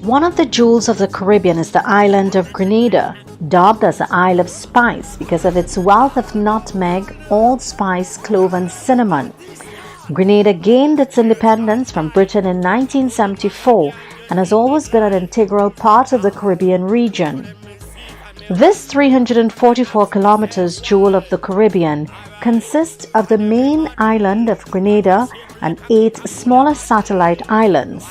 One of the jewels of the Caribbean is the island of Grenada, dubbed as the Isle of Spice because of its wealth of nutmeg, allspice, clove and cinnamon. Grenada gained its independence from Britain in 1974 and has always been an integral part of the Caribbean region. This 344 kilometers jewel of the Caribbean consists of the main island of Grenada and 8 smaller satellite islands.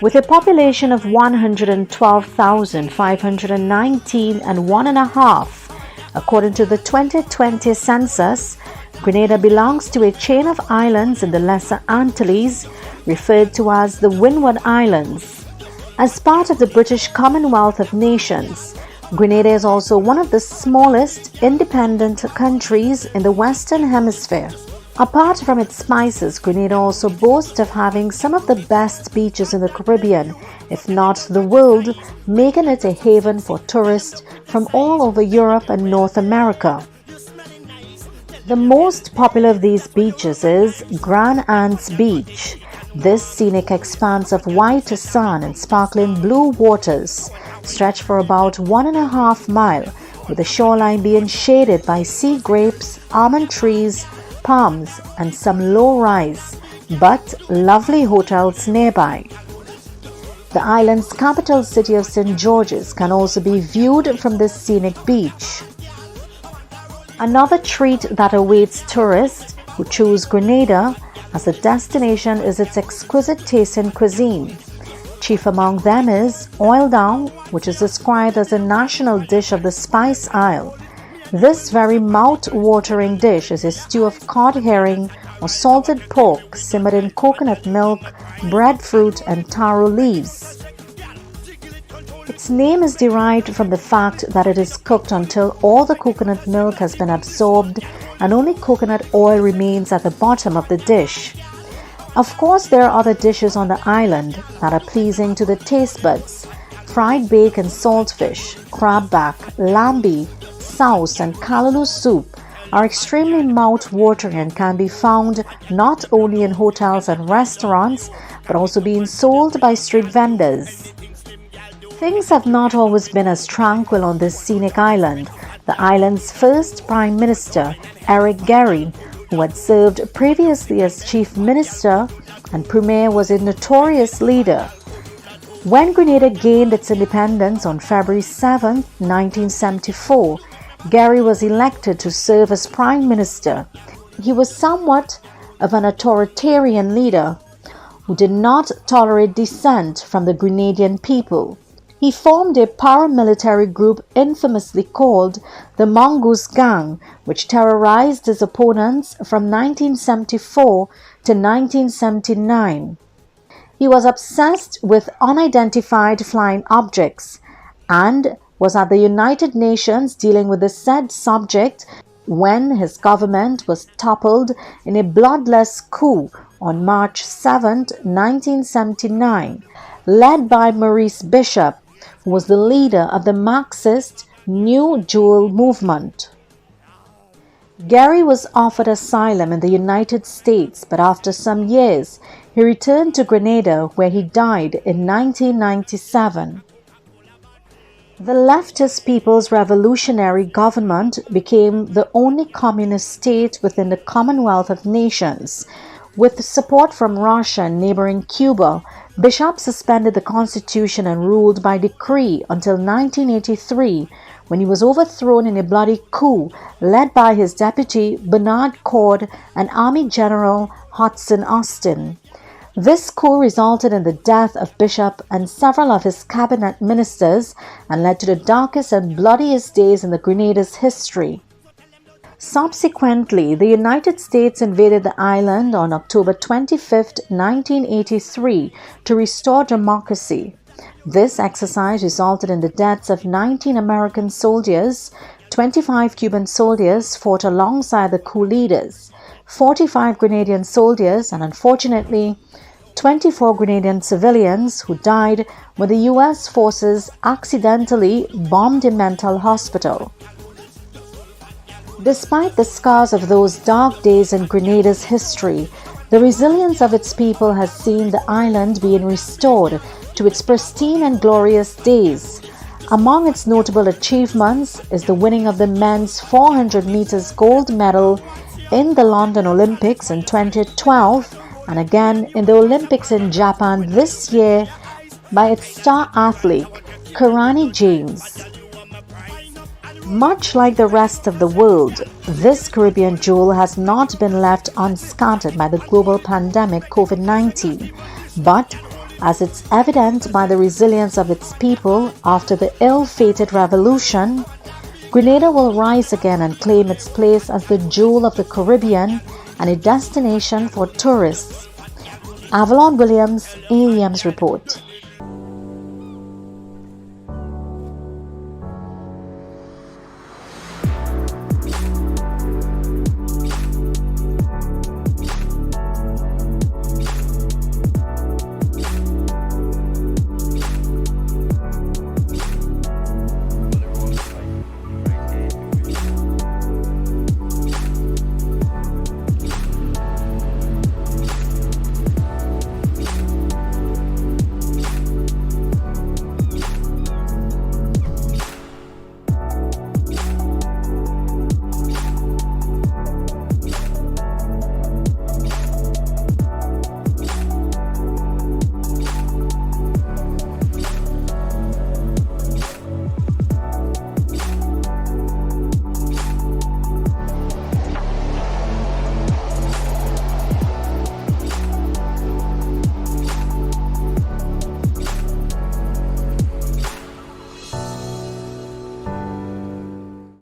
With a population of 112,519 and 1.5, according to the 2020 census, Grenada belongs to a chain of islands in the Lesser Antilles, referred to as the Windward Islands. As part of the British Commonwealth of Nations, Grenada is also one of the smallest independent countries in the Western Hemisphere. Apart from its spices, Grenada also boasts of having some of the best beaches in the Caribbean, if not the world, making it a haven for tourists from all over Europe and North America. The most popular of these beaches is Grand Anse Beach. This scenic expanse of white sand and sparkling blue waters stretch for about 1.5 miles, with the shoreline being shaded by sea grapes, almond trees, palms and some low-rise but lovely hotels nearby. The island's capital city of St. George's can also be viewed from this scenic beach. Another treat that awaits tourists who choose Grenada as a destination is its exquisite tasting cuisine. Chief among them is oil down, which is described as a national dish of the Spice Isle. This very mouth-watering dish is a stew of cod herring or salted pork simmered in coconut milk, breadfruit and taro leaves. Its name is derived from the fact that it is cooked until all the coconut milk has been absorbed and only coconut oil remains at the bottom of the dish. Of course, there are other dishes on the island that are pleasing to the taste buds. Fried bacon saltfish, crabback, lambi, sauce and callaloo soup are extremely mouth-watering and can be found not only in hotels and restaurants but also being sold by street vendors. Things have not always been as tranquil on this scenic island. The island's first Prime Minister, Eric Gehry, who had served previously as Chief Minister and Premier, was a notorious leader. When Grenada gained its independence on February 7, 1974, Gehry was elected to serve as Prime Minister. He was somewhat of an authoritarian leader who did not tolerate dissent from the Grenadian people. He formed a paramilitary group infamously called the Mongoose Gang, which terrorized his opponents from 1974 to 1979. He was obsessed with unidentified flying objects and was at the United Nations dealing with the said subject when his government was toppled in a bloodless coup on March 7, 1979, led by Maurice Bishop, who was the leader of the Marxist New Jewel movement. Gehry was offered asylum in the United States, but after some years, he returned to Grenada, where he died in 1997. The leftist People's Revolutionary Government became the only communist state within the Commonwealth of Nations. With support from Russia and neighboring Cuba, Bishop suspended the constitution and ruled by decree until 1983, when he was overthrown in a bloody coup led by his deputy Bernard Cord and Army General Hudson Austin. This coup resulted in the death of Bishop and several of his cabinet ministers and led to the darkest and bloodiest days in the Grenada's history. Subsequently, the United States invaded the island on October 25, 1983 to restore democracy. This exercise resulted in the deaths of 19 American soldiers, 25 Cuban soldiers fought alongside the coup leaders, 45 Grenadian soldiers, and unfortunately, 24 Grenadian civilians who died when the U.S. forces accidentally bombed a mental hospital. Despite the scars of those dark days in Grenada's history, The resilience of its people has seen the island being restored to its pristine and glorious days. Among its notable achievements is the winning of the men's 400 meters gold medal in the London Olympics in 2012 and again in the Olympics in Japan this year by its star athlete Kirani James. Much like the rest of the world, this Caribbean jewel has not been left unscathed by the global pandemic COVID-19, but as it's evident by the resilience of its people after the ill-fated revolution, Grenada will rise again and claim its place as the jewel of the Caribbean and a destination for tourists. Avellon Williams, AEM's report.